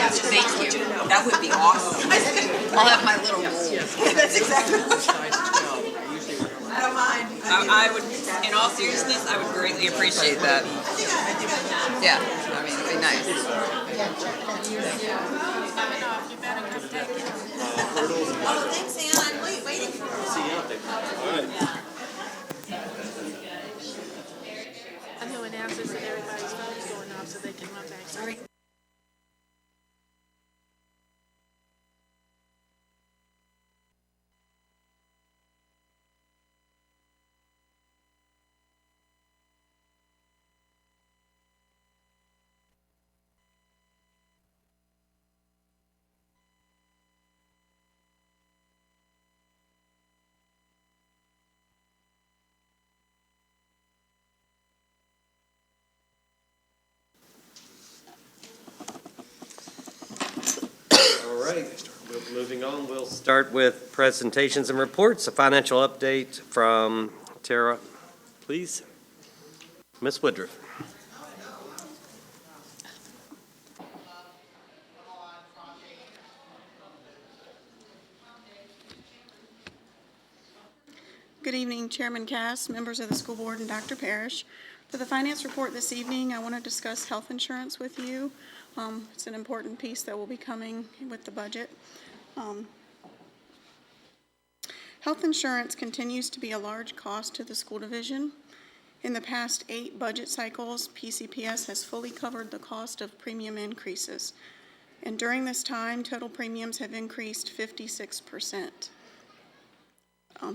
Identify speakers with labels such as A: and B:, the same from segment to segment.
A: Thank you. That would be awesome. I'll have my little rule.
B: That's exactly what I don't mind.
A: I would, in all seriousness, I would greatly appreciate that. Yeah, I mean, it'd be nice.
B: Oh, thanks, Ann. I'm waiting for you.
C: See you out there. All right.
D: I'm going to announce this that everybody's phone is going off so they can run back. Sorry.
C: All right. Moving on, we'll start with presentations and reports. A financial update from Tara, please. Ms. Woodruff.
E: Good evening, Chairman Cass, members of the school board, and Dr. Parrish. For the finance report this evening, I want to discuss health insurance with you. It's an important piece that will be coming with the budget. Health insurance continues to be a large cost to the school division. In the past 8 budget cycles, PCPS has fully covered the cost of premium increases. And during this time, total premiums have increased 56%.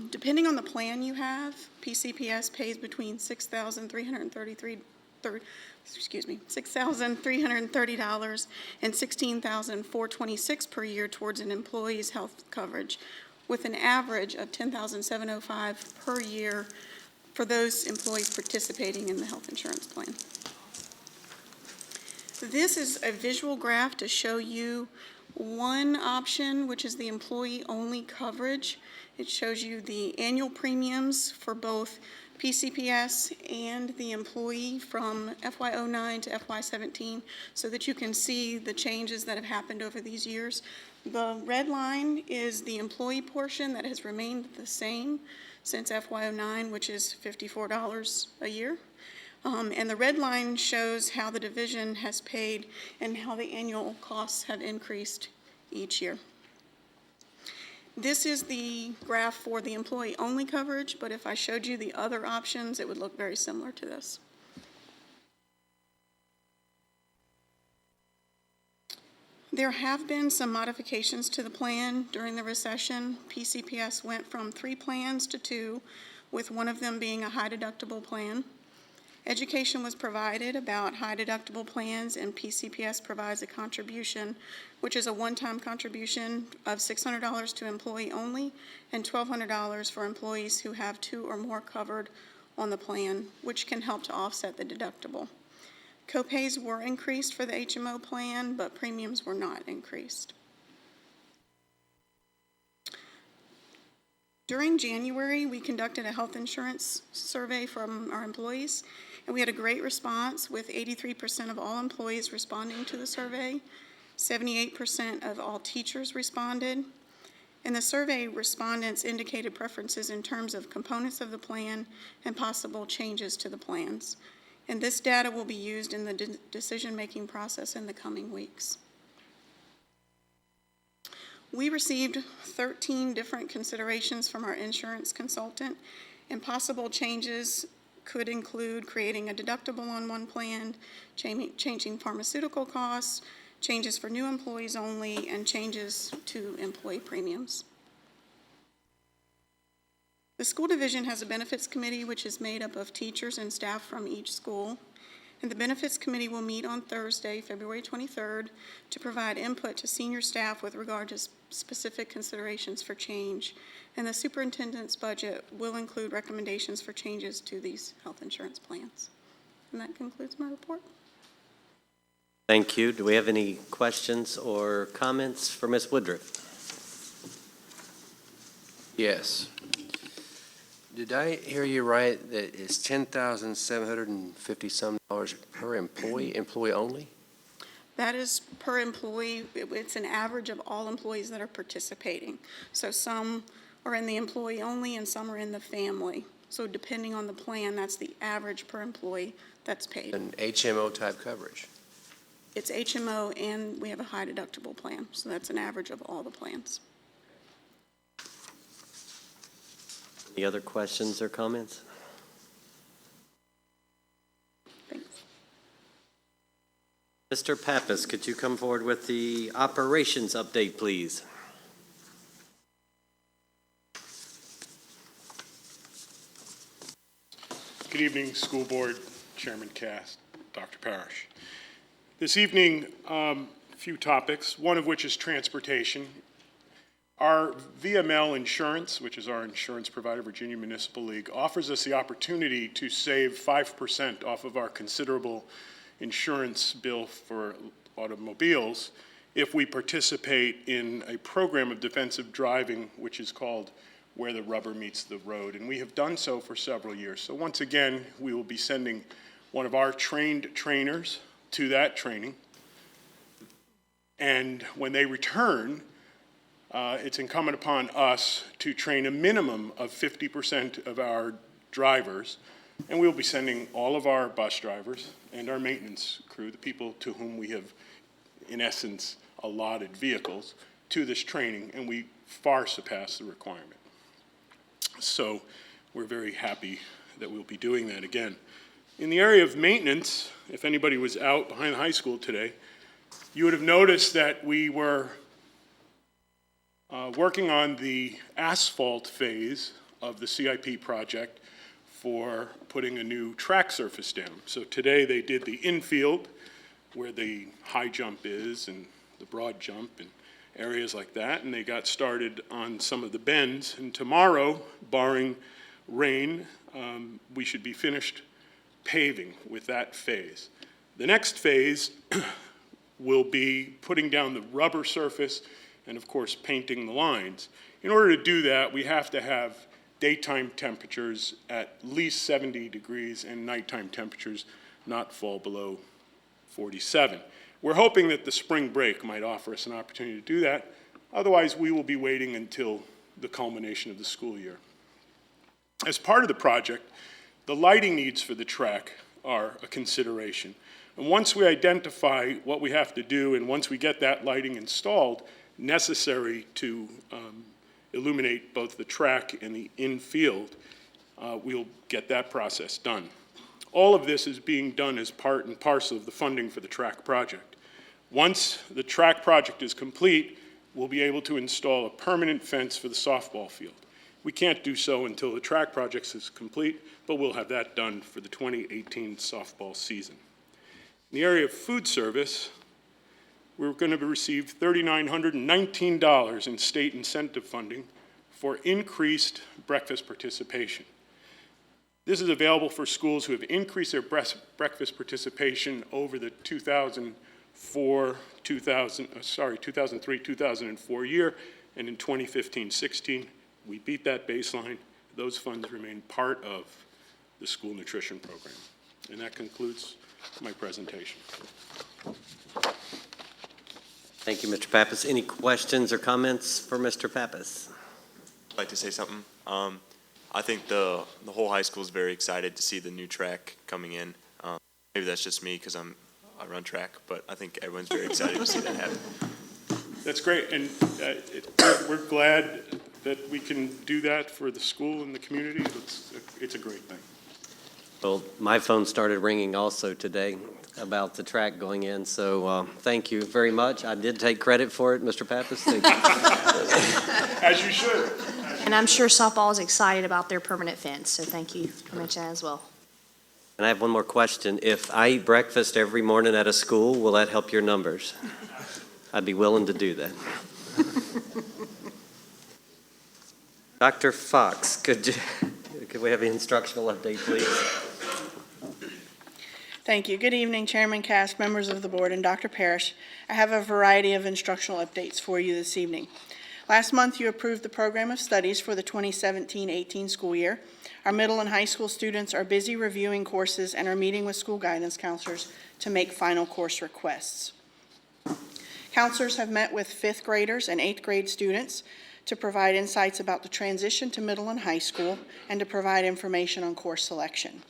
E: Depending on the plan you have, PCPS pays between $6,330 and $16,426 per year towards an employee's health coverage, with an average of $10,705 per year for those employees participating in the health insurance plan. This is a visual graph to show you one option, which is the employee-only coverage. It shows you the annual premiums for both PCPS and the employee from FY09 to FY17 so that you can see the changes that have happened over these years. The red line is the employee portion that has remained the same since FY09, which is $54 a year. And the red line shows how the division has paid and how the annual costs have increased each year. This is the graph for the employee-only coverage, but if I showed you the other options, it would look very similar to this. There have been some modifications to the plan during the recession. PCPS went from 3 plans to 2, with one of them being a high-deductible plan. Education was provided about high deductible plans, and PCPS provides a contribution, which is a one-time contribution of $600 to employee only and $1,200 for employees who have 2 or more covered on the plan, which can help to offset the deductible. Copays were increased for the HMO plan, but premiums were not increased. During January, we conducted a health insurance survey from our employees, and we had a great response with 83% of all employees responding to the survey. 78% of all teachers responded. And the survey respondents indicated preferences in terms of components of the plan and possible changes to the plans. And this data will be used in the decision-making process in the coming weeks. We received 13 different considerations from our insurance consultant, and possible changes could include creating a deductible on one plan, changing pharmaceutical costs, changes for new employees only, and changes to employee premiums. The school division has a benefits committee which is made up of teachers and staff from each school. And the benefits committee will meet on Thursday, February 23rd, to provide input to senior staff with regard to specific considerations for change. And the superintendent's budget will include recommendations for changes to these health insurance plans. And that concludes my report.
C: Thank you. Do we have any questions or comments for Ms. Woodruff?
F: Yes. Did I hear you right that it's $10,750 some per employee only?
E: That is per employee. It's an average of all employees that are participating. So some are in the employee only and some are in the family. So depending on the plan, that's the average per employee that's paid.
F: An HMO type coverage.
E: It's HMO and we have a high deductible plan. So that's an average of all the plans.
C: Any other questions or comments?
E: Thanks.
C: Mr. Pappas, could you come forward with the operations update, please?
G: Good evening, School Board Chairman Cass, Dr. Parrish. This evening, a few topics, one of which is transportation. Our VML Insurance, which is our insurance provider, Virginia Municipal League, offers us the opportunity to save 5% off of our considerable insurance bill for automobiles if we participate in a program of defensive driving, which is called Where the Rubber Meets the Road. And we have done so for several years. So once again, we will be sending one of our trained trainers to that training. And when they return, it's incumbent upon us to train a minimum of 50% of our drivers, and we'll be sending all of our bus drivers and our maintenance crew, the people to whom we have, in essence, allotted vehicles, to this training, and we far surpass the requirement. So we're very happy that we'll be doing that again. In the area of maintenance, if anybody was out behind the high school today, you would have noticed that we were working on the asphalt phase of the CIP project for putting a new track surface down. So today they did the infield where the high jump is and the broad jump and areas like that, and they got started on some of the bends. And tomorrow, barring rain, we should be finished paving with that phase. The next phase will be putting down the rubber surface and of course painting the lines. In order to do that, we have to have daytime temperatures at least 70 degrees and nighttime temperatures not fall below 47. We're hoping that the spring break might offer us an opportunity to do that. Otherwise, we will be waiting until the culmination of the school year. As part of the project, the lighting needs for the track are a consideration. And once we identify what we have to do and once we get that lighting installed, necessary to illuminate both the track and the infield, we'll get that process done. All of this is being done as part and parcel of the funding for the track project. Once the track project is complete, we'll be able to install a permanent fence for the softball field. We can't do so until the track project is complete, but we'll have that done for the 2018 softball season. In the area of food service, we're going to receive $3,919 in state incentive funding for increased breakfast participation. This is available for schools who have increased their breakfast participation over the 2003-2004 year, and in 2015-16, we beat that baseline. Those funds remain part of the school nutrition program. And that concludes my presentation.
C: Thank you, Mr. Pappas. Any questions or comments for Mr. Pappas?
H: I'd like to say something. I think the whole high school is very excited to see the new track coming in. Maybe that's just me because I run track, but I think everyone's very excited to see that happen.
G: That's great, and we're glad that we can do that for the school and the community. It's a great thing.
C: Well, my phone started ringing also today about the track going in, so thank you very much. I did take credit for it, Mr. Pappas. Thank you.
G: As you should.
I: And I'm sure softball is excited about their permanent fence, so thank you for mentioning that as well.
C: And I have one more question. If I eat breakfast every morning at a school, will that help your numbers? I'd be willing to do that. Dr. Fox, could we have an instructional update, please?
J: Thank you. Good evening, Chairman Cass, members of the board, and Dr. Parrish. I have a variety of instructional updates for you this evening. Last month, you approved the program of studies for the 2017-18 school year. Our middle and high school students are busy reviewing courses and are meeting with school guidance counselors to make final course requests. Counselors have met with fifth graders and eighth grade students to provide insights about the transition to middle and high school and to provide information on course selection.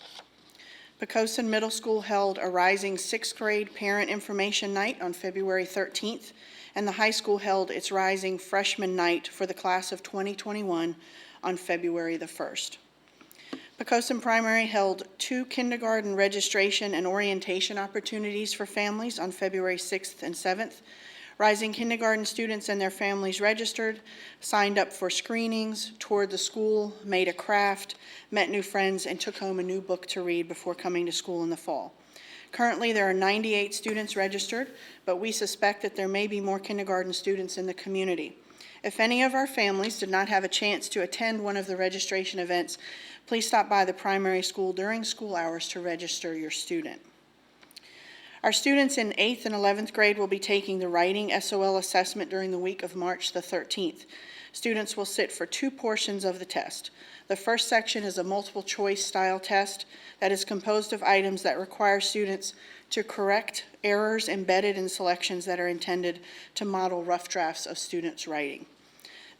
J: Poquoson Middle School held a Rising Sixth Grade Parent Information Night on February 13th, and the high school held its Rising Freshman Night for the class of 2021 on February the 1st. Poquoson Primary held 2 kindergarten registration and orientation opportunities for families on February 6th and 7th. Rising kindergarten students and their families registered, signed up for screenings, toured the school, made a craft, met new friends, and took home a new book to read before coming to school in the fall. Currently, there are 98 students registered, but we suspect that there may be more kindergarten students in the community. If any of our families did not have a chance to attend one of the registration events, please stop by the primary school during school hours to register your student. Our students in 8th and 11th grade will be taking the writing SOL assessment during the week of March the 13th. Students will sit for 2 portions of the test. The first section is a multiple choice style test that is composed of items that require students to correct errors embedded in selections that are intended to model rough drafts of students' writing.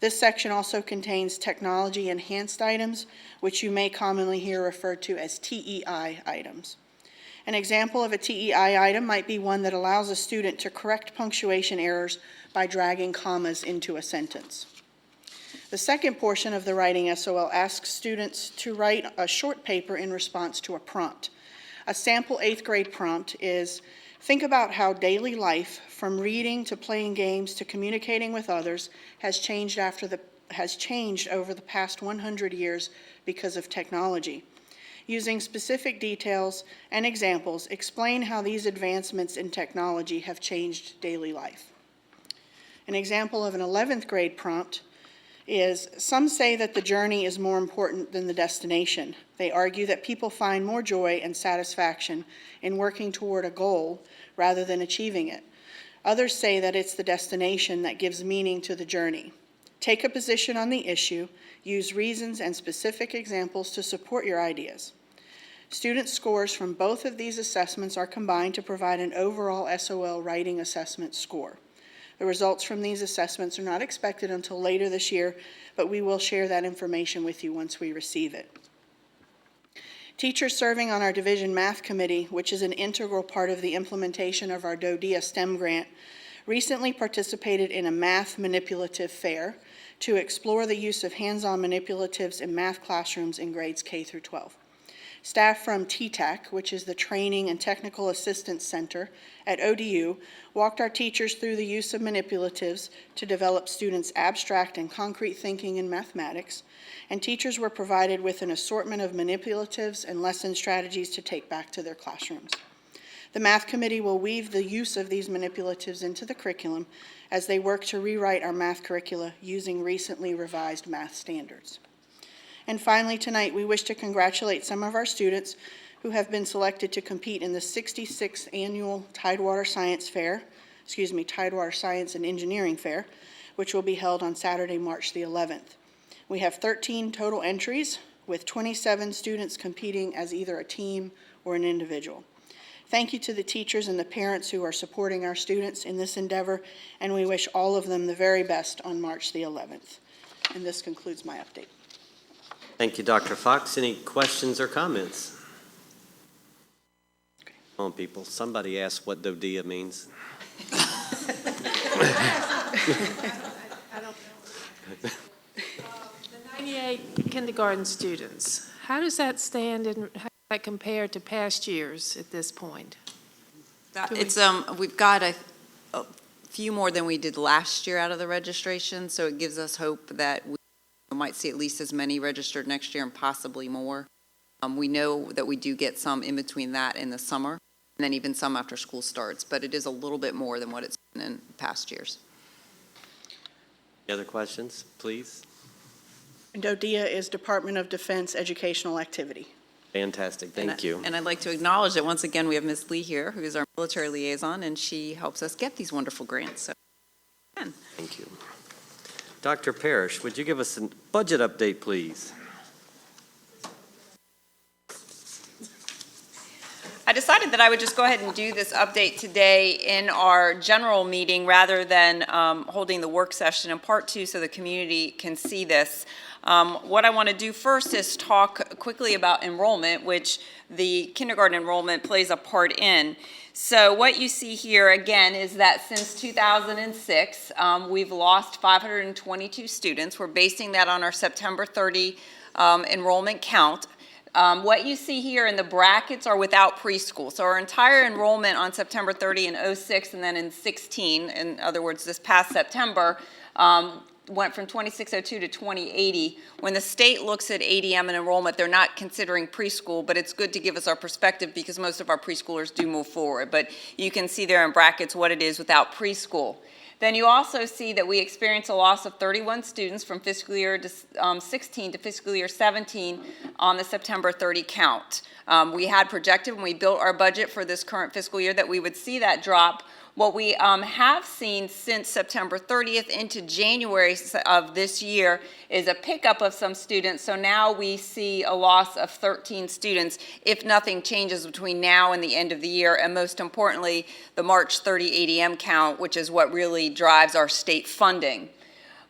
J: This section also contains technology enhanced items, which you may commonly hear referred to as TEI items. An example of a TEI item might be one that allows a student to correct punctuation errors by dragging commas into a sentence. The second portion of the writing SOL asks students to write a short paper in response to a prompt. A sample 8th grade prompt is, think about how daily life, from reading to playing games to communicating with others, has changed over the past 100 years because of technology. Using specific details and examples, explain how these advancements in technology have changed daily life. An example of an 11th grade prompt is, some say that the journey is more important than the destination. They argue that people find more joy and satisfaction in working toward a goal rather than achieving it. Others say that it's the destination that gives meaning to the journey. Take a position on the issue, use reasons and specific examples to support your ideas. Student scores from both of these assessments are combined to provide an overall SOL writing assessment score. The results from these assessments are not expected until later this year, but we will share that information with you once we receive it. Teachers serving on our Division Math Committee, which is an integral part of the implementation of our DODEA STEM grant, recently participated in a math manipulative fair to explore the use of hands-on manipulatives in math classrooms in grades K through 12. Staff from TTAC, which is the Training and Technical Assistance Center at ODU, walked our teachers through the use of manipulatives to develop students' abstract and concrete thinking in mathematics, and teachers were provided with an assortment of manipulatives and lesson strategies to take back to their classrooms. The Math Committee will weave the use of these manipulatives into the curriculum as they work to rewrite our math curricula using recently revised math standards. And finally, tonight, we wish to congratulate some of our students who have been selected to compete in the 66th Annual Tidewater Science and Engineering Fair, which will be held on Saturday, March the 11th. We have 13 total entries, with 27 students competing as either a team or an individual. Thank you to the teachers and the parents who are supporting our students in this endeavor, and we wish all of them the very best on March the 11th. And this concludes my update.
C: Thank you, Dr. Fox. Any questions or comments? Come on, people. Somebody asked what DODEA means.
D: I don't know. The 98 kindergarten students, how does that stand and how does that compare to past years at this point?
A: We've got a few more than we did last year out of the registration, so it gives us hope that we might see at least as many registered next year and possibly more. We know that we do get some in between that and the summer, and then even some after school starts, but it is a little bit more than what it's been in past years.
C: Any other questions, please?
J: DODEA is Department of Defense Educational Activity.
C: Fantastic, thank you.
A: And I'd like to acknowledge that once again we have Ms. Lee here, who is our military liaison, and she helps us get these wonderful grants. So, again.
C: Thank you. Dr. Parrish, would you give us a budget update, please?
K: I
A: decided that I would just go ahead and do this update today in our general meeting rather than holding the work session in part two so the community can see this. What I want to do first is talk quickly about enrollment, which the kindergarten enrollment plays a part in. So what you see here again is that since 2006, we've lost 522 students. We're basing that on our September 30 enrollment count. What you see here in the brackets are without preschool. So our entire enrollment on September 30 in 06 and then in 16, in other words, this past September, went from 2602 to 2080. When the state looks at ADM and enrollment, they're not considering preschool, but it's good to give us our perspective because most of our preschoolers do move forward. But you can see there in brackets what it is without preschool. Then you also see that we experienced a loss of 31 students from fiscal year 16 to fiscal year 17 on the September 30 count. We had projected when we built our budget for this current fiscal year that we would see that drop. What we have seen since September 30th into January of this year is a pickup of some students. So now we see a loss of 13 students if nothing changes between now and the end of the year. And most importantly, the March 30 ADM count, which is what really drives our state funding.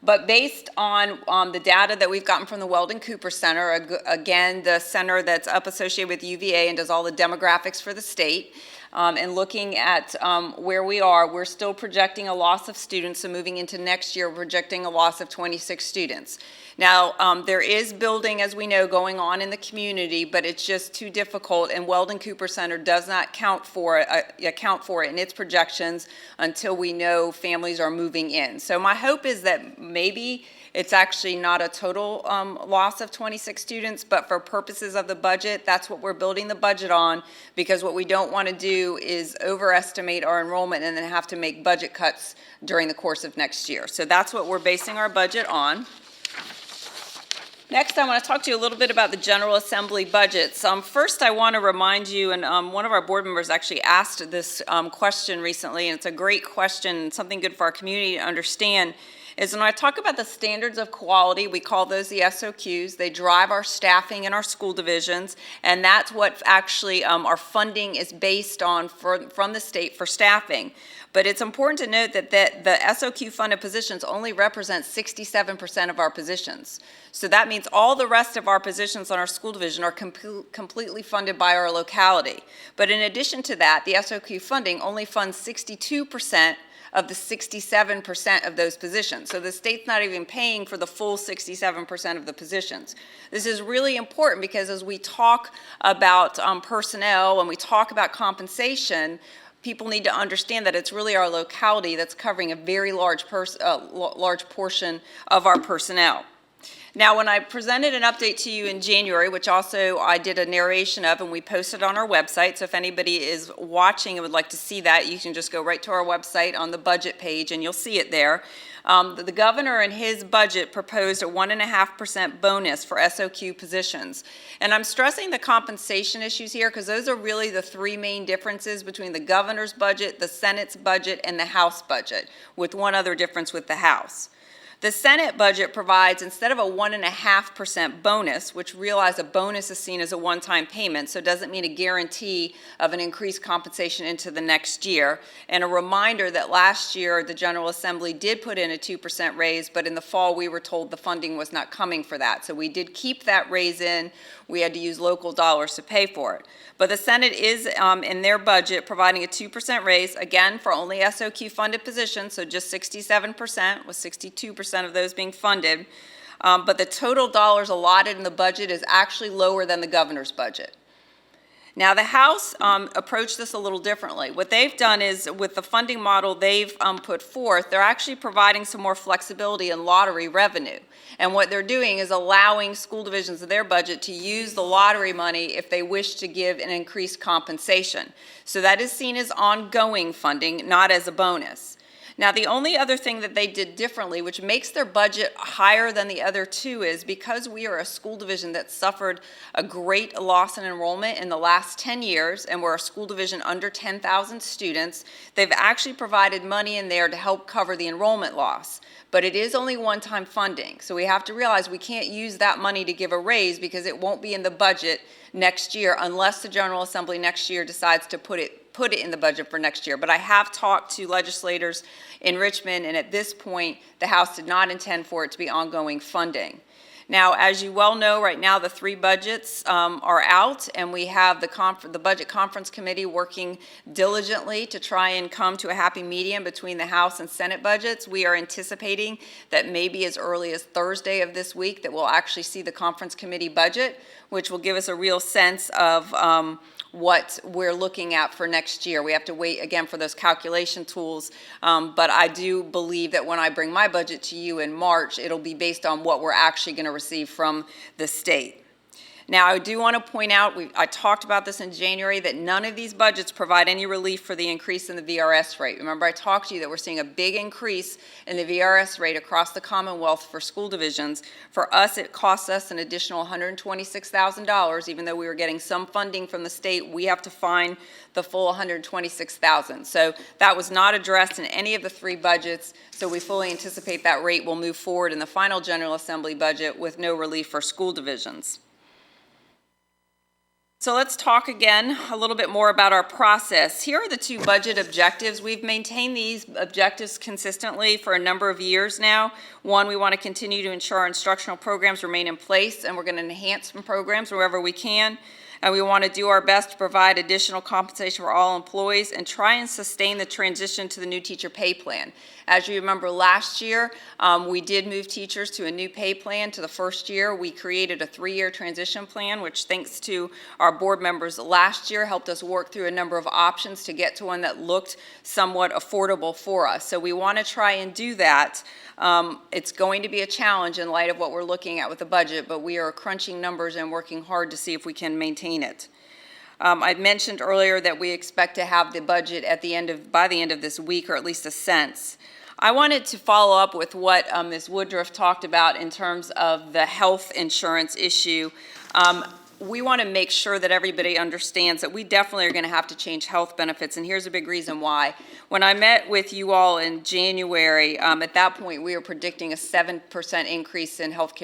A: But based on the data that we've gotten from the Weldon Cooper Center, again, the center that's up associated with UVA and does all the demographics for the state, and looking at where we are, we're still projecting a loss of students. So moving into next year, we're projecting a loss of 26 students. Now, there is building, as we know, going on in the community, but it's just too difficult, and Weldon Cooper Center does not account for it in its projections until we know families are moving in. So my hope is that maybe it's actually not a total loss of 26 students, but for purposes of the budget, that's what we're building the budget on, because what we don't want to do is overestimate our enrollment and then have to make budget cuts during the course of next year. So that's what we're basing our budget on. Next, I want to talk to you a little bit about the General Assembly budgets. First, I want to remind you, and one of our board members actually asked this question recently, and it's a great question, something good for our community to understand, is when I talk about the standards of quality, we call those the SOQs. They drive our staffing in our school divisions, and that's what actually our funding is based on from the state for staffing. But it's important to note that the SOQ funded positions only represent 67% of our positions. So that means all the rest of our positions on our school division are completely funded by our locality. But in addition to that, the SOQ funding only funds 62% of the 67% of those positions. So the state's not even paying for the full 67% of the positions. This is really important because as we talk about personnel and we talk about compensation, people need to understand that it's really our locality that's covering a very large portion of our personnel. Now, when I presented an update to you in January, which also I did a narration of and we posted on our website, so if anybody is watching and would like to see that, you can just go right to our website on the budget page and you'll see it there. The governor in his budget proposed a 1.5% bonus for SOQ positions. And I'm stressing the compensation issues here because those are really the three main differences between the governor's budget, the Senate's budget, and the House budget, with one other difference with the House. The Senate budget provides, instead of a 1.5% bonus, which realize a bonus is seen as a one-time payment, so it doesn't mean a guarantee of an increased compensation into the next year. And a reminder that last year the General Assembly did put in a 2% raise, but in the fall we were told the funding was not coming for that. So we did keep that raise in. We had to use local dollars to pay for it. But the Senate is, in their budget, providing a 2% raise, again, for only SOQ funded positions, so just 67%, with 62% of those being funded. But the total dollars allotted in the budget is actually lower than the governor's budget. Now, the House approached this a little differently. What they've done is, with the funding model they've put forth, they're actually providing some more flexibility in lottery revenue. And what they're doing is allowing school divisions of their budget to use the lottery money if they wish to give an increased compensation. So that is seen as ongoing funding, not as a bonus. Now, the only other thing that they did differently, which makes their budget higher than the other two, is because we are a school division that suffered a great loss in enrollment in the last 10 years, and we're a school division under 10,000 students, they've actually provided money in there to help cover the enrollment loss. But it is only one-time funding, so we have to realize we can't use that money to give a raise because it won't be in the budget next year unless the General Assembly next year decides to put it in the budget for next year. But I have talked to legislators in Richmond, and at this point, the House did not intend for it to be ongoing funding. Now, as you well know, right now the three budgets are out, and we have the Budget Conference Committee working diligently to try and come to a happy medium between the House and Senate budgets. We are anticipating that maybe as early as Thursday of this week that we'll actually see the Conference Committee budget, which will give us a real sense of what we're looking at for next year. We have to wait again for those calculation tools, but I do believe that when I bring my budget to you in March, it'll be based on what we're actually going to receive from the state. Now, I do want to point out, I talked about this in January, that none of these budgets provide any relief for the increase in the VRS rate. Remember, I talked to you that we're seeing a big increase in the VRS rate across the Commonwealth for school divisions. For us, it costs us an additional $126,000. Even though we were getting some funding from the state, we have to find the full $126,000. So that was not addressed in any of the three budgets, so we fully anticipate that rate will move forward in the final General Assembly budget with no relief for school divisions. So let's talk again a little bit more about our process. Here are the two budget objectives. We've maintained these objectives consistently for a number of years now. One, we want to continue to ensure our instructional programs remain in place, and we're going to enhance some programs wherever we can. And we want to do our best to provide additional compensation for all employees and try and sustain the transition to the new teacher pay plan. As you remember, last year, we did move teachers to a new pay plan to the first year. We created a 3-year transition plan, which, thanks to our board members last year, helped us work through a number of options to get to one that looked somewhat affordable for us. So we want to try and do that. It's going to be a challenge in light of what we're looking at with the budget, but we are crunching numbers and working hard to see if we can maintain it. I mentioned earlier that we expect to have the budget by the end of this week, or at least a sense. I wanted to follow up with what Ms. Woodruff talked about in terms of the health insurance issue. We want to make sure that everybody understands that we definitely are going to have to change health benefits, and here's a big reason why. When I met with you all in January, at that point we were predicting a 7% increase in health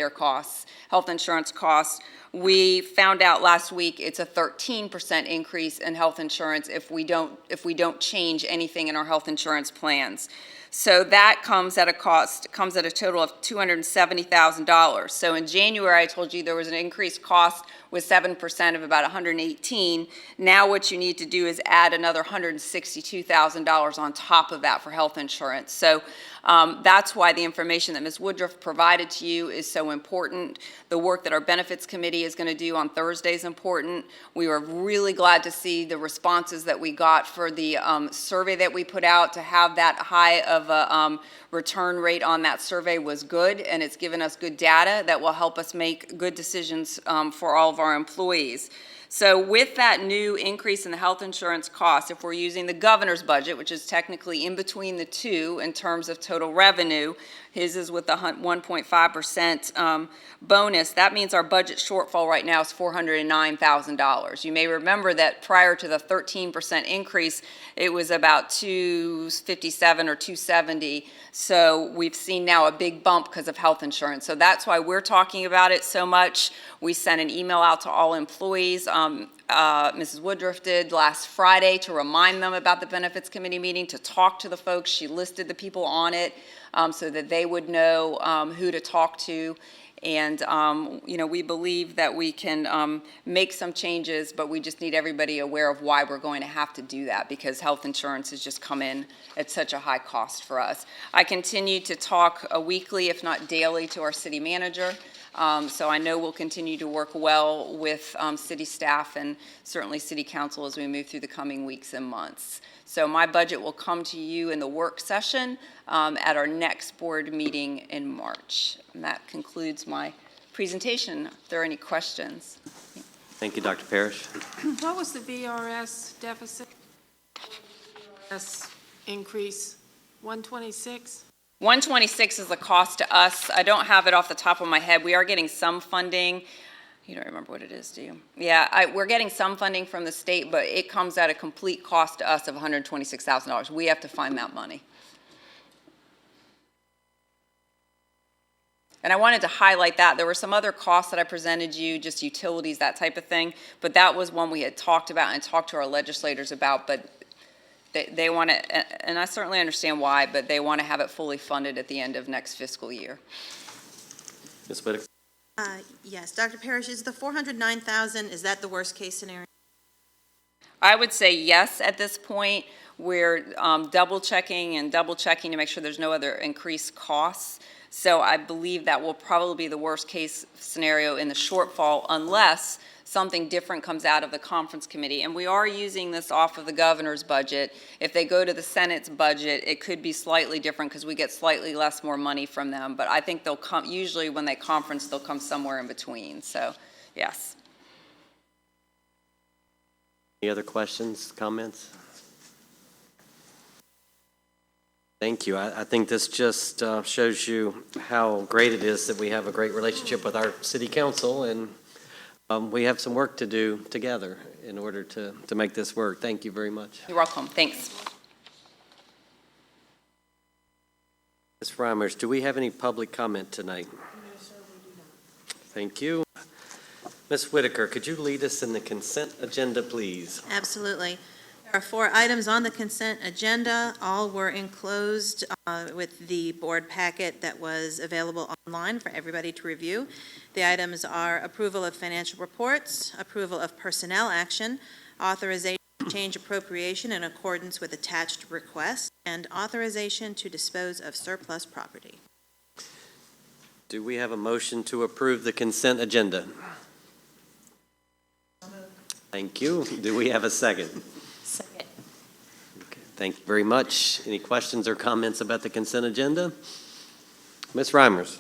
A: insurance costs. We found out last week it's a 13% increase in health insurance if we don't change anything in our health insurance plans. So that comes at a total of $270,000. So in January, I told you there was an increased cost with 7% of about $118,000. Now what you need to do is add another $162,000 on top of that for health insurance. So that's why the information that Ms. Woodruff provided to you is so important. The work that our benefits committee is going to do on Thursday is important. We were really glad to see the responses that we got for the survey that we put out. To have that high of a return rate on that survey was good, and it's given us good data that will help us make good decisions for all of our employees. So with that new increase in the health insurance cost, if we're using the governor's budget, which is technically in between the two in terms of total revenue, his is with the 1.5% bonus, that means our budget shortfall right now is $409,000. You may remember that prior to the 13% increase, it was about $257 or $270. So we've seen now a big bump because of health insurance. So that's why we're talking about it so much. We sent an email out to all employees. Mrs. Woodruff did last Friday to remind them about the benefits committee meeting, to talk to the folks. She listed the people on it so that they would know who to talk to. And, we believe that we can make some changes, but we just need everybody aware of why we're going to have to do that, because health insurance has just come in at such a high cost for us. I continue to talk weekly, if not daily, to our city manager. So I know we'll continue to work well with city staff and certainly city council as we move through the coming weeks and months. So my budget will come to you in the work session at our next board meeting in March. And that concludes my presentation. If there are any questions.
C: Thank you, Dr. Parrish.
D: What was the VRS deficit? VRS increase? 126?
A: 126 is the cost to us. I don't have it off the top of my head. We are getting some funding. You don't remember what it is, do you? Yeah, we're getting some funding from the state, but it comes at a complete cost to us of $126,000. We have to find that money. And I wanted to highlight that. There were some other costs that I presented you, just utilities, that type of thing. But that was one we had talked about and talked to our legislators about. But they want to, and I certainly understand why, but they want to have it fully funded at the end of next fiscal year.
C: Ms. Whitaker?
K: Yes, Dr. Parrish, is the 409,000, is that the worst-case scenario?
A: I would say yes at this point. We're double checking to make sure there's no other increased costs. So I believe that will probably be the worst case scenario in the shortfall unless something different comes out of the conference committee. And we are using this off of the governor's budget. If they go to the Senate's budget, it could be slightly different because we get slightly less more money from them. But I think they'll come, usually when they conference, they'll come somewhere in between. So, yes.
C: Any other questions, comments? Thank you. I think this just shows you how great it is that we have a great relationship with our city council, and we have some work to do together in order to make this work. Thank you very much.
A: You're welcome. Thanks.
C: Ms. Reimers, do we have any public comment tonight? No, sir, we do not. Thank you. Ms. Whitaker, could you lead us in the consent agenda, please?
K: Absolutely. There are 4 items on the consent agenda. All were enclosed with the board packet that was available online for everybody to review. The items are approval of financial reports, approval of personnel action, authorization to change appropriation in accordance with attached requests, and authorization to dispose of surplus property.
C: Do we have a motion to approve the consent agenda? Thank you. Do we have a second?
I: Second.
C: Okay, thank you very much. Any questions or comments about the consent agenda? Ms. Reimers?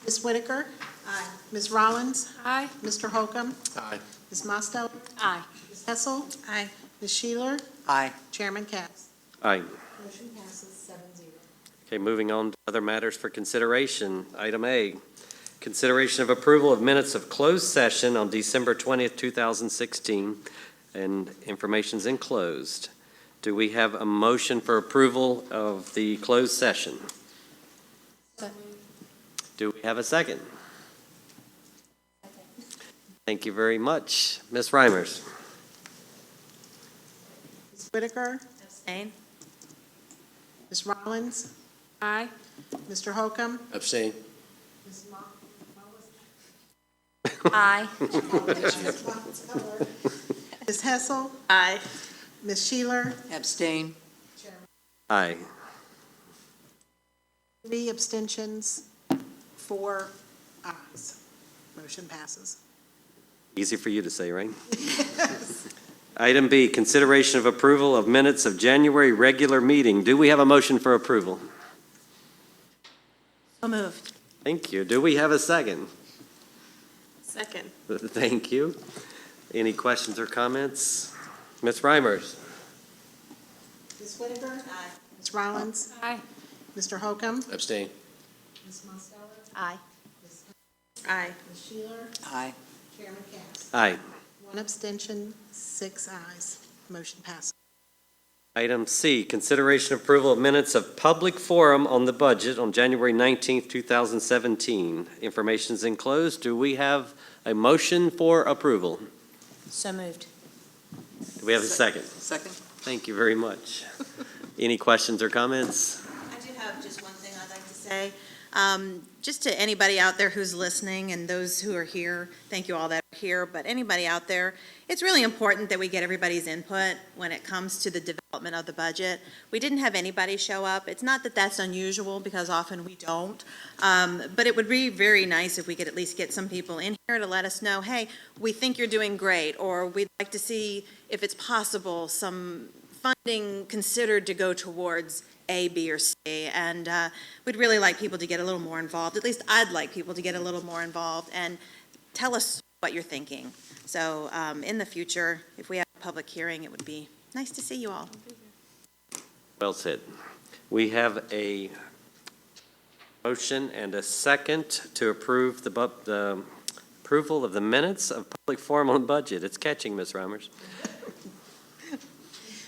L: Ms. Whitaker? Aye. Ms. Rollins?
D: Aye.
L: Mr. Holcomb?
F: Aye.
L: Ms. Mostow?
I: Aye.
L: Ms. Hessel?
K: Aye.
L: Ms. Sheeler?
B: Aye.
L: Chairman Cass?
C: Aye.
L: Motion passes 7-0.
C: Okay, moving on to other matters for consideration. Item A, consideration of approval of minutes of closed session on December 20th, 2016, and information's enclosed. Do we have a motion for approval of the closed session? Do we have a second? Thank you very much. Ms. Reimers?
L: Ms. Whitaker?
K: Abstain?
L: Ms. Rollins?
D: Aye.
L: Mr. Holcomb?
F: Abstain.
L: Ms.
I: Aye.
L: Ms. Hessel?
K: Aye.
L: Ms. Sheeler?
B: Abstain.
C: Aye.
L: 3 abstentions, 4 ayes. Motion passes.
C: Easy for you to say, right? Item B, consideration of approval of minutes of January regular meeting. Do we have a motion for approval?
K: So moved.
C: Thank you. Do we have a second?
K: Second.
C: Thank you. Any questions or comments? Ms. Reimers?
L: Ms. Whitaker? Aye. Ms. Rollins?
D: Aye.
L: Mr. Holcomb?
F: Abstain.
L: Ms. Mostow?
I: Aye.
K: Aye.
L: Ms. Sheeler?
B: Aye.
L: Chairman Cass?
C: Aye.
L: 1 abstention, 6 ayes. Motion passes.
C: Item C, consideration approval of minutes of public forum on the budget on January 19th, 2017. Information is enclosed. Do we have a motion for approval?
I: So moved.
C: Do we have a second?
B: Second.
C: Thank you very much. Any questions or comments?
K: I do have just one thing I'd like to say. Just to anybody out there who's listening and those who are here, thank you all that are here, but anybody out there, it's really important that we get everybody's input when it comes to the development of the budget. We didn't have anybody show up. It's not that that's unusual because often we don't, but it would be very nice if we could at least get some people in here to let us know, hey, we think you're doing great, or we'd like to see if it's possible some funding considered to go towards A, B, or C, and we'd really like people to get a little more involved. At least I'd like people to get a little more involved and tell us what you're thinking. So in the future, if we have a public hearing, it would be nice to see you all.
C: Well said. We have a motion and a second to approve the approval of the minutes of public forum on budget. It's catching, Ms. Reimers.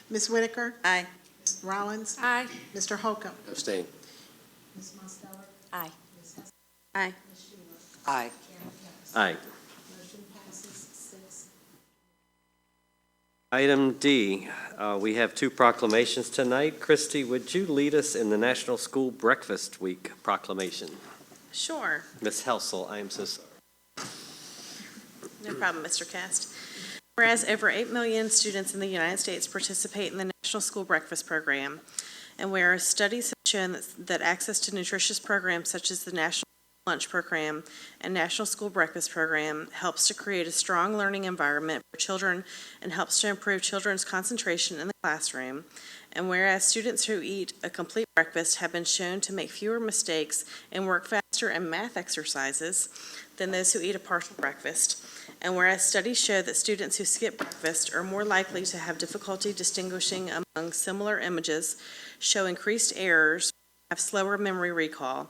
L: Ms. Whitaker?
K: Aye.
L: Ms. Rollins?
D: Aye.
L: Mr. Holcomb?
F: Abstain.
L: Ms. Mosteller?
A: Aye.
K: Aye.
B: Aye.
C: Aye.
L: Motion passes 6.
C: Item D, we have two proclamations tonight. Christy, would you lead us in the National School Breakfast Week proclamation?
K: Sure.
C: Ms. Helsel, I am so sorry.
K: No problem, Mr. Cast. Whereas over 8 million students in the United States participate in the National School Breakfast Program, and whereas studies have shown that access to nutritious programs such as the National Lunch Program and National School Breakfast Program helps to create a strong learning environment for children and helps to improve children's concentration in the classroom, and whereas students who eat a complete breakfast have been shown to make fewer mistakes and work faster in math exercises than those who eat a partial breakfast, and whereas studies show that students who skip breakfast are more likely to have difficulty distinguishing among similar images, show increased errors, have slower memory recall.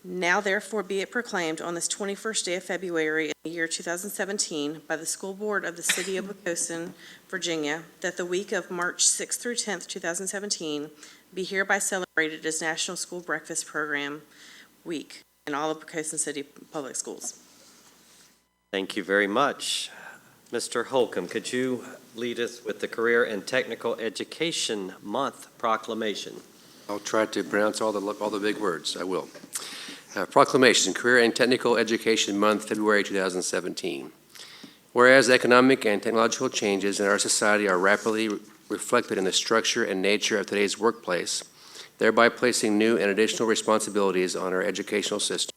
K: Now therefore be it proclaimed on this 21st day of February in the year 2017 by the School Board of the City of Poquoson, Virginia, that the week of March 6th through 10th, 2017 be hereby celebrated as National School Breakfast Program Week in all of Poquoson City Public Schools.
C: Thank you very much. Mr. Holcomb, could you lead us with the Career and Technical Education Month proclamation?
F: I'll try to pronounce all the big words. I will. Proclamation, Career and Technical Education Month, February 2017. Whereas economic and technological changes in our society are rapidly reflected in the structure and nature of today's workplace, thereby placing new and additional responsibilities on our educational system.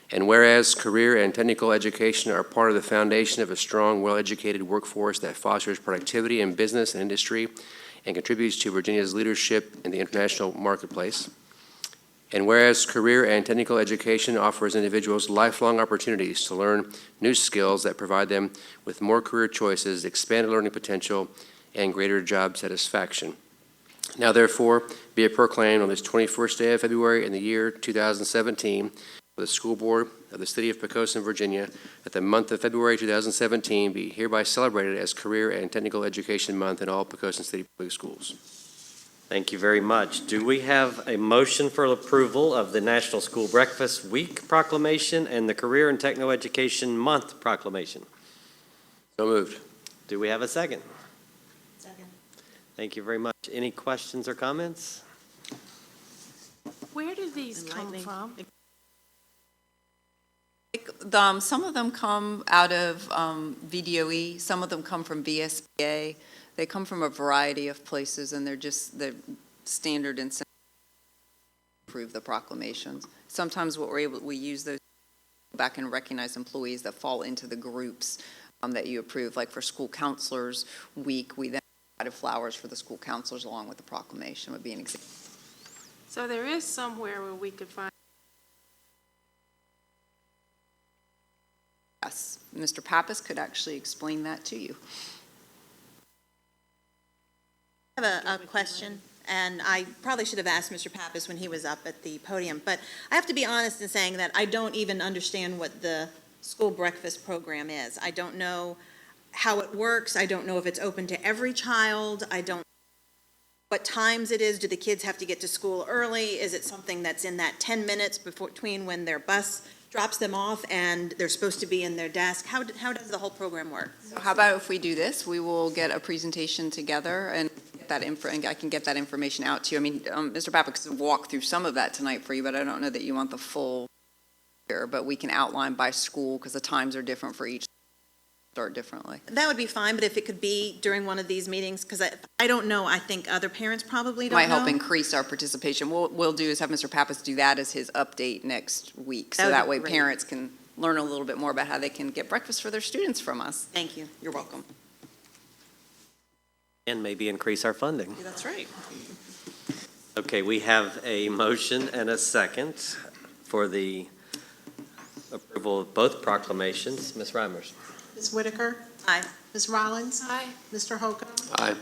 F: And whereas career and technical education are part of the foundation of a strong, well-educated workforce that fosters productivity in business and industry and contributes to Virginia's leadership in the international marketplace. And whereas career and technical education offers individuals lifelong opportunities to learn new skills that provide them with more career choices, expanded learning potential, and greater job satisfaction. Now therefore, be it proclaimed on this 21st day of February in the year 2017, for the School Board of the City of Poquoson, Virginia, that the month of February 2017 be hereby celebrated as Career and Technical Education Month in all Poquoson City Public Schools.
C: Thank you very much. Do we have a motion for approval of the National School Breakfast Week proclamation and the Career and Technical Education Month proclamation?
F: So moved.
C: Do we have a second?
K: Second.
C: Thank you very much. Any questions or comments?
D: Where do these come
K: Enlightening.
D: from?
A: Some of them come out of VDOE, some of them come from VSBA. They come from a variety of places, and they're standard and simple to approve the proclamations. Sometimes we use those back and recognize employees that fall into the groups that you approve. Like for School Counselors Week, we then provided flowers for the school counselors along with the proclamation would be an example.
D: So there is somewhere where we could find.
A: Yes, Mr. Pappas could actually explain that to you.
K: I have a question, and I probably should have asked Mr. Pappas when he was up at the podium, but I have to be honest in saying that I don't even understand what the school breakfast program is. I don't know how it works. I don't know if it's open to every child. I don't know what times it is. Do the kids have to get to school early? Is it something that's in that 10 minutes between when their bus drops them off and they're supposed to be in their desk? How does the whole program work?
A: So how about if we do this? We will get a presentation together and I can get that information out to you. I mean, Mr. Pappas can walk through some of that tonight for you, but I don't know that you want the full year. But we can outline by school because the times are different for each. Start differently.
K: That would be fine, but if it could be during one of these meetings, because I don't know, I think other parents probably don't know.
A: Might help increase our participation. What we'll do is have Mr. Pappas do that as his update next week. So that way parents can learn a little bit more about how they can get breakfast for their students from us.
K: Thank you.
A: You're welcome.
C: And maybe increase our funding.
K: That's right.
C: Okay, we have a motion and a second for the approval of both proclamations. Ms. Reimers.
L: Ms. Whitaker?
K: Aye.
L: Ms. Rollins?
D: Aye.
L: Mr. Holcomb?
F: Aye.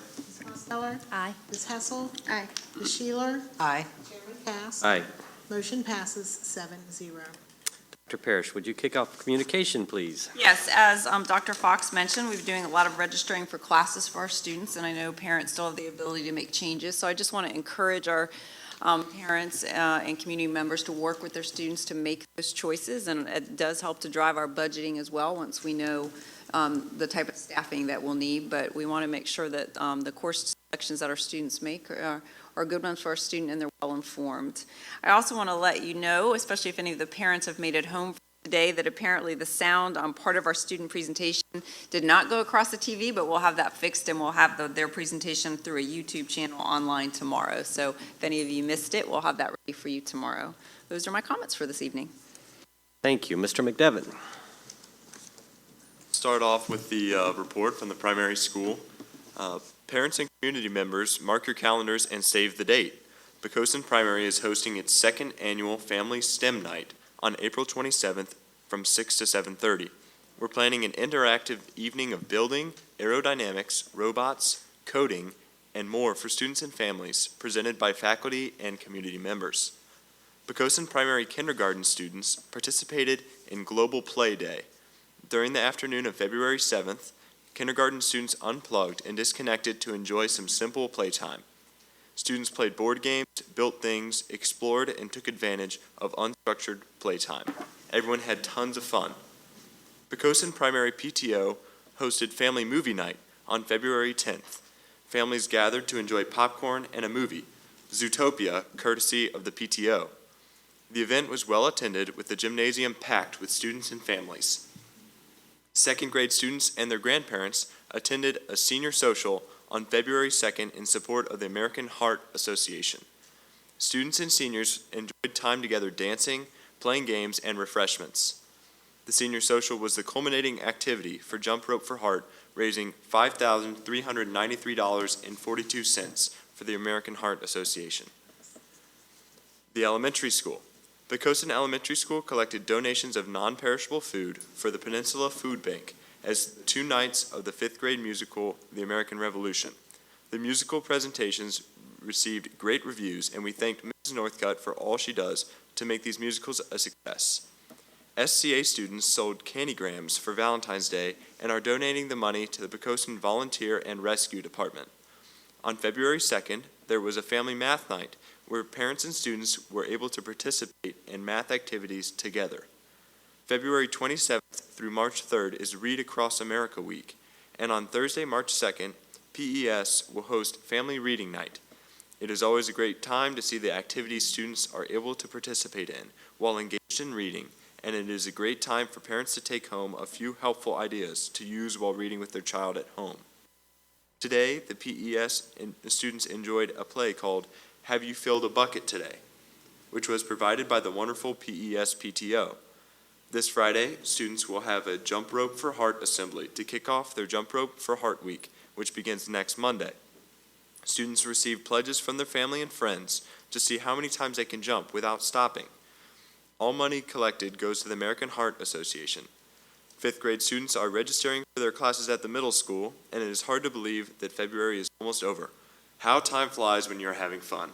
L: Ms. Osfeller?
I: Aye.
L: Ms. Hessel?
K: Aye.
L: Ms. Sheeler?
B: Aye.
L: Chairman Cass?
C: Aye.
L: Motion passes 7-0.
C: Dr. Parrish, would you kick off communication, please?
A: Yes, as Dr. Fox mentioned, we've been doing a lot of registering for classes for our students, and I know parents still have the ability to make changes. So I just want to encourage our parents and community members to work with their students to make those choices, and it does help to drive our budgeting as well once we know the type of staffing that we'll need. But we want to make sure that the course selections that our students make are good ones for our student and they're well informed. I also want to let you know, especially if any of the parents have made it home today, that apparently the sound on part of our student presentation did not go across the TV, but we'll have that fixed and we'll have their presentation through a YouTube channel online tomorrow. So if any of you missed it, we'll have that ready for you tomorrow. Those are my comments for this evening.
C: Thank you. Mr. McDevitt.
H: Start off with the report from the primary school. Parents and community members, mark your calendars and save the date. Poquoson Primary is hosting its second annual Family STEM Night on April 27th from 6 to 7:30. We're planning an interactive evening of building, aerodynamics, robots, coding, and more for students and families, presented by faculty and community members. Poquoson Primary Kindergarten students participated in Global Play Day. During the afternoon of February 7th, kindergarten students unplugged and disconnected to enjoy some simple playtime. Students played board games, built things, explored, and took advantage of unstructured playtime. Everyone had tons of fun. Poquoson Primary PTO hosted Family Movie Night on February 10th. Families gathered to enjoy popcorn and a movie, Zootopia, courtesy of the PTO. The event was well attended with the gymnasium packed with students and families. Second grade students and their grandparents attended a senior social on February 2nd in support of the American Heart Association. Students and seniors enjoyed time together dancing, playing games, and refreshments. The senior social was the culminating activity for Jump Rope for Heart, raising $5,393.42 for the American Heart Association. The elementary school. Poquoson Elementary School collected donations of non-perishable food for the Peninsula Food Bank as 2 nights of the 5th grade musical, The American Revolution. The musical presentations received great reviews, and we thanked Mrs. Northcutt for all she does to make these musicals a success. SCA students sold candygrams for Valentine's Day and are donating the money to the Poquoson Volunteer and Rescue Department. On February 2nd, there was a family math night where parents and students were able to participate in math activities together. February 27th through March 3rd is Read Across America Week, and on Thursday, March 2nd, PES will host Family Reading Night. It is always a great time to see the activities students are able to participate in while engaged in reading, and it is a great time for parents to take home a few helpful ideas to use while reading with their child at home. Today, the PES students enjoyed a play called Have You Filled a Bucket Today?, which was provided by the wonderful PES PTO. This Friday, students will have a Jump Rope for Heart assembly to kick off their Jump Rope for Heart Week, which begins next Monday. Students receive pledges from their family and friends to see how many times they can jump without stopping. All money collected goes to the American Heart Association. 5th grade students are registering for their classes at the middle school, and it is hard to believe that February is almost over. How time flies when you're having fun.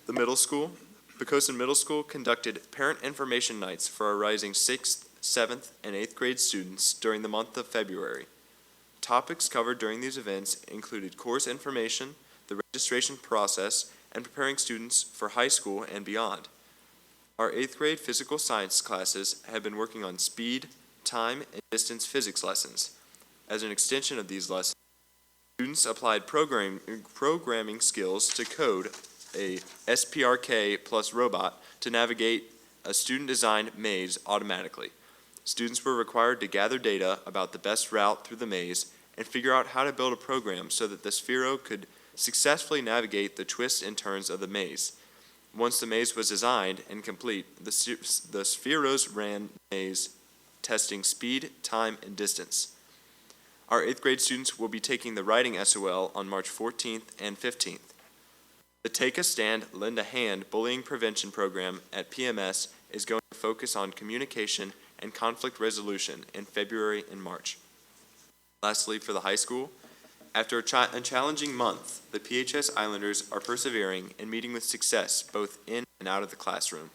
H: The middle school. Poquoson Middle School conducted parent information nights for our rising 6th, 7th, and 8th grade students during the month of February. Topics covered during these events included course information, the registration process, and preparing students for high school and beyond. Our 8th grade physical science classes have been working on speed, time, and distance physics lessons. As an extension of these lessons, students applied programming skills to code a SPRK plus robot to navigate a student-designed maze automatically. Students were required to gather data about the best route through the maze and figure out how to build a program so that the Sphero could successfully navigate the twists and turns of the maze. Once the maze was designed and complete, the Spheros ran the maze, testing speed, time, and distance. Our 8th grade students will be taking the writing SOL on March 14th and 15th. The Take a Stand, Lend a Hand bullying prevention program at PMS is going to focus on communication and conflict resolution in February and March. Lastly, for the high school, After a challenging month, the PHS Islanders are persevering and meeting with success both in and out of the classroom.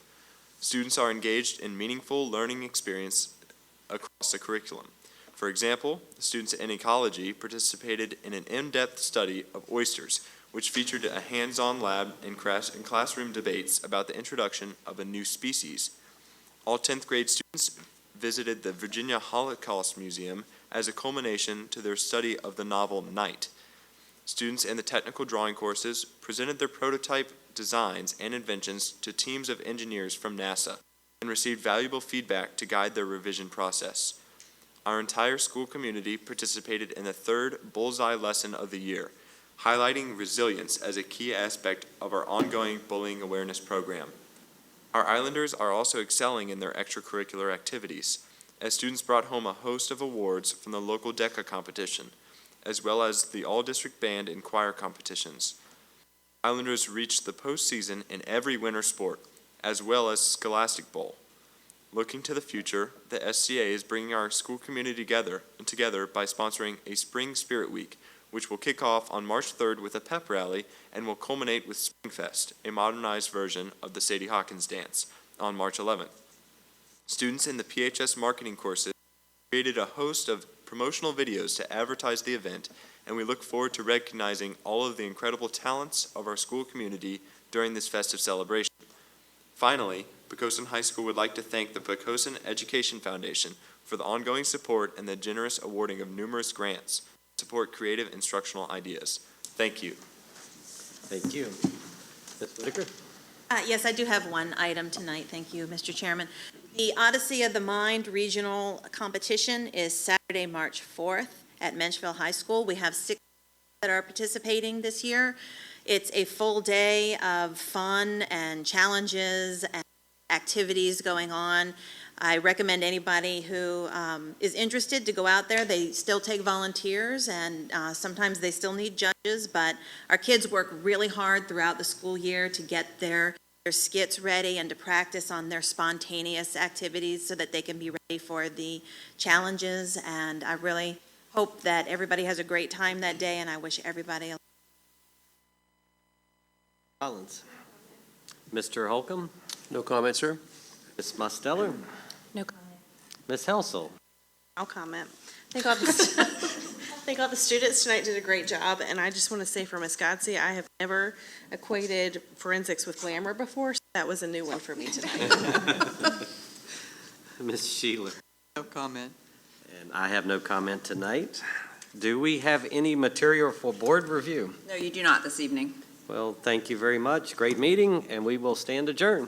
H: Students are engaged in meaningful learning experience across the curriculum. For example, students in ecology participated in an in-depth study of oysters, which featured a hands-on lab and classroom debates about the introduction of a new species. All 10th grade students visited the Virginia Holocaust Museum as a culmination to their study of the novel Night. Students in the technical drawing courses presented their prototype designs and inventions to teams of engineers from NASA and received valuable feedback to guide their revision process. Our entire school community participated in the third Bullseye lesson of the year, highlighting resilience as a key aspect of our ongoing bullying awareness program. Our Islanders are also excelling in their extracurricular activities, as students brought home a host of awards from the local DECA competition, as well as the all-district band and choir competitions. Islanders reached the postseason in every winter sport, as well as Scholastic Bowl. Looking to the future, the SCA is bringing our school community together by sponsoring a Spring Spirit Week, which will kick off on March 3rd with a pep rally and will culminate with Springfest, a modernized version of the Sadie Hawkins dance, on March 11th. Students in the PHS marketing courses created a host of promotional videos to advertise the event, and we look forward to recognizing all of the incredible talents of our school community during this festive celebration. Finally, Poquoson High School would like to thank the Poquoson Education Foundation for the ongoing support and the generous awarding of numerous grants to support creative instructional ideas. Thank you.
C: Thank you. Ms. Whitaker?
K: Yes, I do have one item tonight. Thank you, Mr. Chairman. The Odyssey of the Mind Regional Competition is Saturday, March 4th at Menchville High School. We have 6 that are participating this year. It's a full day of fun and challenges and activities going on. I recommend anybody who is interested to go out there. They still take volunteers, and sometimes they still need judges, but our kids work really hard throughout the school year to get their skits ready and to practice on their spontaneous activities so that they can be ready for the challenges. And I really hope that everybody has a great time that day, and I wish everybody a
C: Collins. Mr. Holcomb?
F: No comment, sir.
C: Ms. Mosteller?
I: No comment.
C: Ms. Helsel?
L: I'll comment. I think all the students tonight did a great job, and I just want to say for Ms. Godsey, I have never equated forensics with glamour before, so that was a new one for me tonight.
C: Ms. Sheeler?
B: No comment.
C: And I have no comment tonight. Do we have any material for board review?
A: No, you do not this evening.
C: Well, thank you very much. Great meeting, and we will stand adjourned.